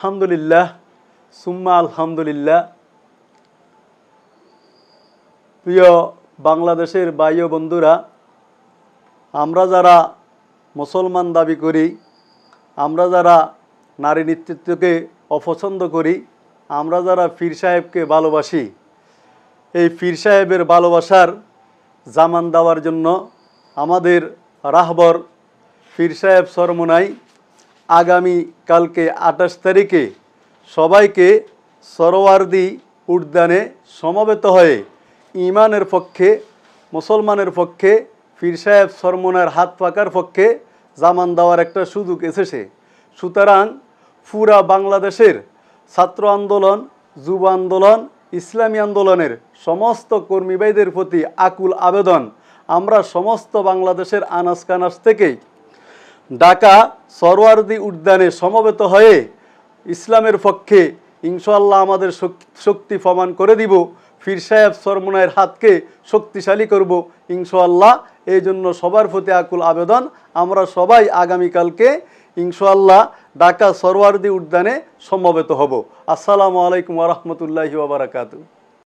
আলহামদুলিল্লাহ সুম্মা আলহামদুলিল্লাহ। প্রিয় বাংলাদেশের ভাই ও বন্ধুরা, আমরা যারা মুসলমান দাবি করি, আমরা যারা নারী নেতৃত্বকে অপছন্দ করি, আমরা যারা পীর সাহেবকে ভালোবাসি, এই পীর সাহেবের ভালোবাসার জামান দেওয়ার জন্য আমাদের রাহবর পীর সাহেব চরমোনাই আগামী কালকে 28 তারিখে সবাইকে সরোয়ার্দী উদ্যানে সমবেত হয়ে ইমানের পক্ষে, মুসলমানের পক্ষে, পীর সাহেব চরমোনাইয়ের হাত পাকার পক্ষে জামান দেওয়ার একটা সুযোগ এসেছে। সুতরাং পুরা বাংলাদেশের ছাত্র আন্দোলন, যুব আন্দোলন, ইসলামী আন্দোলনের সমস্ত কর্মী ভাইদের প্রতি আকুল আবেদন, আমরা সমস্ত বাংলাদেশের আনাচ কানাচ থেকেই ঢাকা সরোয়ার্দী উদ্যানে সমবেত হয়ে ইসলামের পক্ষে ইনশাআল্লাহ আমাদের শক্তি প্রমাণ করে দিব, পীর সাহেব চরমোনাইয়ের হাতকে শক্তিশালী করব ইনশাআল্লাহ। এই জন্য সবার প্রতি আকুল আবেদন, আমরা সবাই আগামীকালকে ইনশাআল্লাহ ঢাকা সরোয়ার্দী উদ্যানে সমবেত হব। আসসালামু আলাইকুম ওয়া রাহমাতুল্লাহি ওয়া বারাকাতুহু।